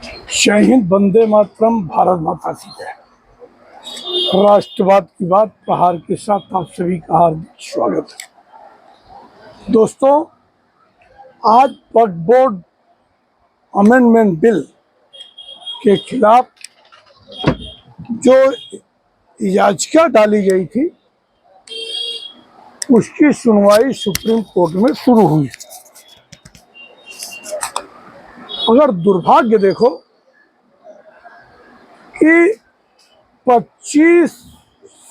जय हिंद, वंदे मातरम, भारत माता की जय। राष्ट्रवाद की बात प्रहार के साथ आप सभी का हार्दिक स्वागत है। दोस्तों, आज वक्फ बोर्ड अमेंडमेंट बिल के खिलाफ जो याचिका डाली गई थी उसकी सुनवाई सुप्रीम कोर्ट में शुरू हुई। अगर दुर्भाग्य देखो कि 25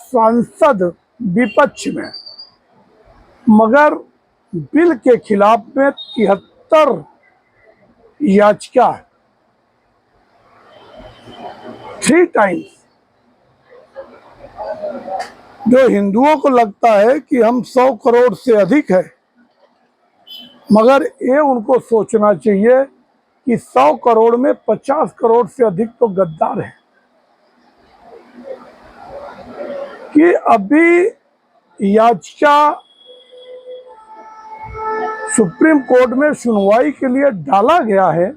सांसद विपक्ष में, मगर बिल के खिलाफ में 73 याचिका, 3 टाइम्स। जो हिंदुओं को लगता है कि हम 100 करोड़ से अधिक है, मगर ये उनको सोचना चाहिए कि 100 करोड़ में 50 करोड़ से अधिक तो गद्दार है। कि अभी याचिका सुप्रीम कोर्ट में सुनवाई के लिए डाला गया है,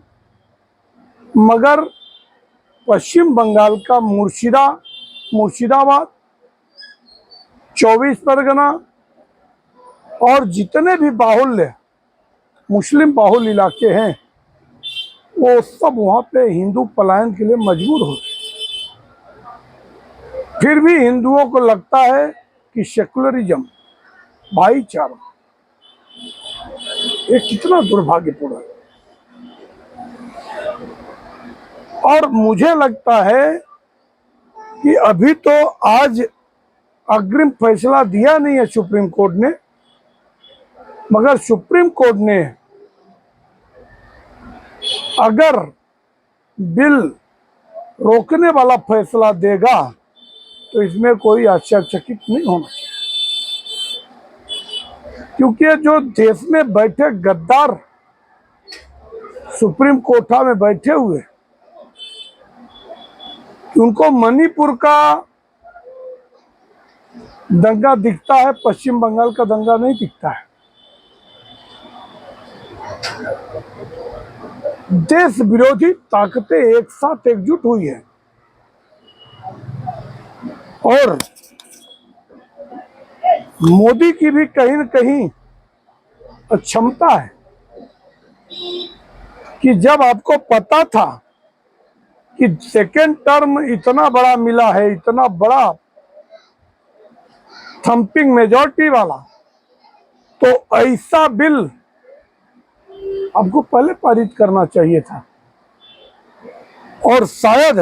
मगर पश्चिम बंगाल का मुर्शिदाबाद, 24 परगना और जितने भी बाहुल्य मुस्लिम बाहुल इलाके हैं, वो सब वहाँ पे हिंदू पलायन के लिए मजबूर होते। फिर भी हिंदुओं को लगता है कि सेकुलरिज्म, भाईचारा, ये कितना दुर्भाग्यपूर्ण है। और मुझे लगता है कि अभी तो आज अग्रिम फैसला दिया नहीं है सुप्रीम कोर्ट ने, मगर सुप्रीम कोर्ट ने अगर बिल रोकने वाला फैसला देगा तो इसमें कोई आश्चर्यचकित नहीं होना चाहिए, क्योंकि जो देश में बैठे गद्दार सुप्रीम कोर्ट में बैठे हुए, उनको मणिपुर का दंगा दिखता है, पश्चिम बंगाल का दंगा नहीं दिखता है। देश विरोधी ताकतें एक साथ एकजुट हुई है और मोदी की भी कहीं न कहीं क्षमता है कि जब आपको पता था कि सेकेंड टर्म इतना बड़ा मिला है, इतना बड़ा थंपिंग मेजॉरिटी वाला, तो ऐसा बिल आपको पहले पारित करना चाहिए था। और शायद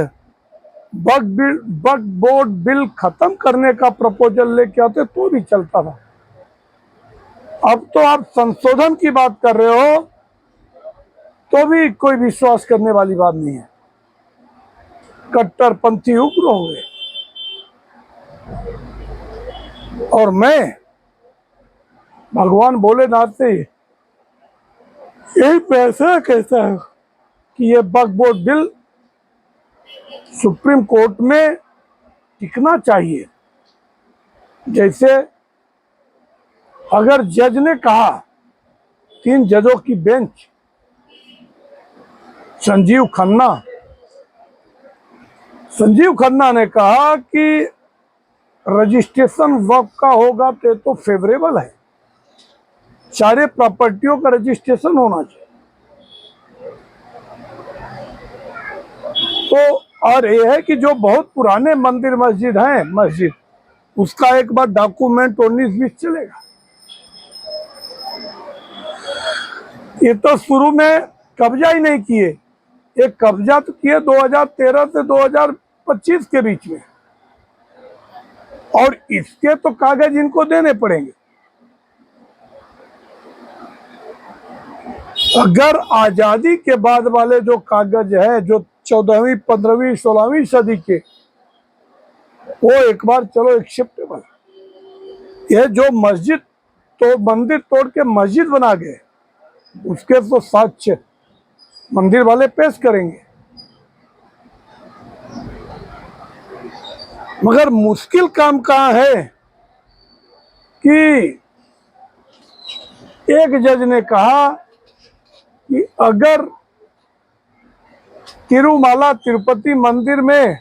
वक्फ बोर्ड बिल खत्म करने का प्रपोजल लेके आते तो भी चलता था। अब तो आप संशोधन की बात कर रहे हो तो भी कोई विश्वास करने वाली बात नहीं है। कट्टरपंथी उग्र हो गए। और मैं भगवान भोलेनाथ से यही फैसला कहता है कि ये वक्फ बोर्ड बिल सुप्रीम कोर्ट में टिकना चाहिए। जैसे अगर जज ने कहा, 3 जजों की बेंच, संजीव खन्ना ने कहा कि रजिस्ट्रेशन वक्फ का होगा तो फेवरेबल है, सारे प्रॉपर्टियों का रजिस्ट्रेशन होना चाहिए। तो और यह है कि जो बहुत पुराने मंदिर मस्जिद उसका एक बार डॉक्यूमेंट 19-20 चलेगा। ये तो शुरू में कब्जा ही नहीं किए, एक कब्जा तो किए 2013 से 2025 के बीच में, और इसके तो कागज इनको देने पड़ेंगे। अगर आजादी के बाद वाले जो कागज है, जो 14वीं, 15वीं, 16वीं सदी के, वो एक बार चलो एक्सेप्टेबल। ये जो मंदिर तोड़ के मस्जिद बना गए, उसके तो साक्ष्य मंदिर वाले पेश करेंगे। मगर मुश्किल काम कहाँ है कि एक जज ने कहा कि अगर तिरुमाला तिरुपति मंदिर में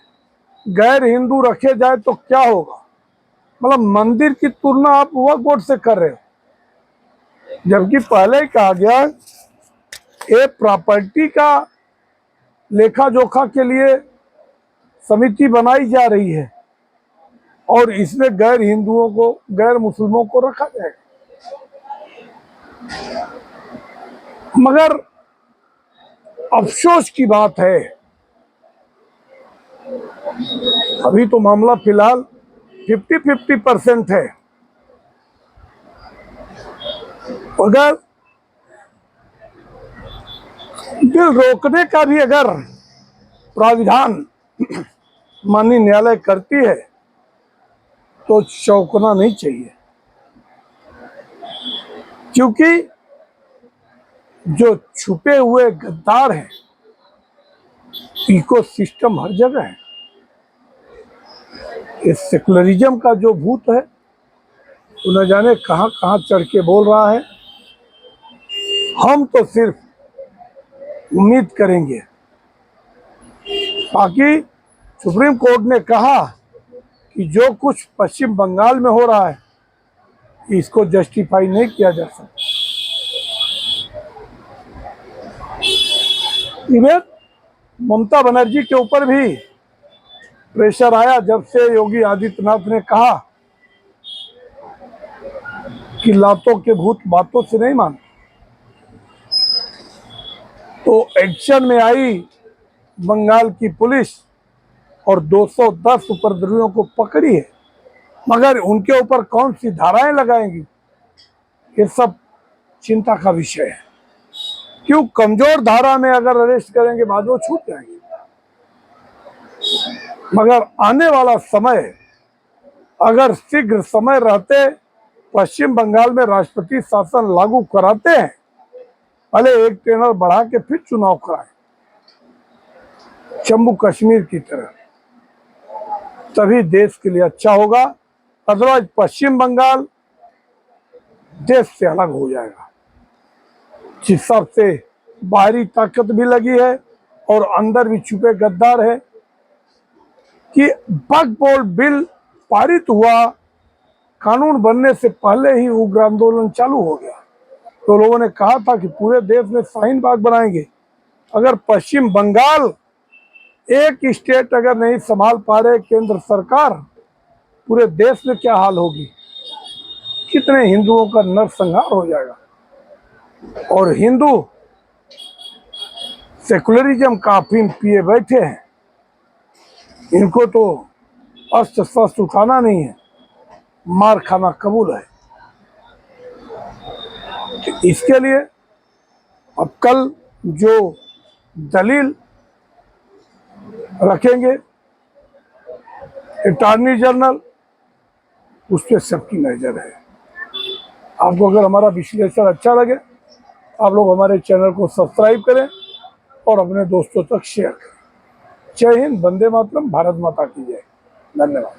गैर हिंदू रखे जाए तो क्या होगा? मतलब मंदिर की तुलना आप वक्फ बोर्ड से कर रहे हो, जबकि पहले ही कहा गया ये प्रॉपर्टी का लेखा जोखा के लिए समिति बनाई जा रही है और इसमें गैर हिंदुओं को, गैर मुस्लिमों को रखा जाएगा। मगर अफसोस की बात है, अभी तो मामला फिलहाल 50-50% है। अगर बिल रोकने का भी अगर प्राविधान माननीय न्यायालय करती है तो चौंकना नहीं चाहिए, क्योंकि जो छुपे हुए गद्दार हैं, इको सिस्टम हर जगह है। इस सेकुलरिज्म का जो भूत है वो न जाने कहां कहां चढ़ के बोल रहा है। हम तो सिर्फ उम्मीद करेंगे, बाकी सुप्रीम कोर्ट ने कहा कि जो कुछ पश्चिम बंगाल में हो रहा है इसको जस्टिफाई नहीं किया जा सकता। इवन ममता बनर्जी के ऊपर भी प्रेशर आया जब से योगी आदित्यनाथ ने कहा कि लातों के भूत बातों से नहीं मानते, तो एक्शन में आई बंगाल की पुलिस और 210 उपद्रवियों को पकड़ी है। मगर उनके ऊपर कौन सी धाराएं लगाएंगी, ये सब चिंता का विषय है। क्यों कमजोर धारा में अगर अरेस्ट करेंगे बाद वो छूट जाएंगे। मगर आने वाला समय अगर शीघ्र समय रहते पश्चिम बंगाल में राष्ट्रपति शासन लागू कराते हैं, भले एक टेनर बढ़ा के फिर चुनाव कराए जम्मू कश्मीर की तरह, तभी देश के लिए अच्छा होगा। अदरवाइज पश्चिम बंगाल देश से अलग हो जाएगा। जिस हिसाब से बाहरी ताकत भी लगी है और अंदर भी छुपे गद्दार है कि वक्फ बोर्ड बिल पारित हुआ, कानून बनने से पहले ही उग्र आंदोलन चालू हो गया। तो लोगों ने कहा था कि पूरे देश में शाहीन बाग बनाएंगे। अगर पश्चिम बंगाल एक स्टेट अगर नहीं संभाल पा रहे केंद्र सरकार, पूरे देश में क्या हाल होगी, कितने हिंदुओं का नरसंहार हो जाएगा। और हिंदू सेकुलरिज्म का अफीम पिए बैठे हैं, इनको तो अस्त्र शस्त्र उठाना नहीं है, मार खाना कबूल है। तो इसके लिए अब कल जो दलील रखेंगे अटॉर्नी जनरल, उस पर सबकी नजर है। आपको अगर हमारा विश्लेषण अच्छा लगे, आप लोग हमारे चैनल को सब्सक्राइब करें और अपने दोस्तों तक शेयर करें। जय हिंद, वंदे मातरम, भारत माता की जय। धन्यवाद।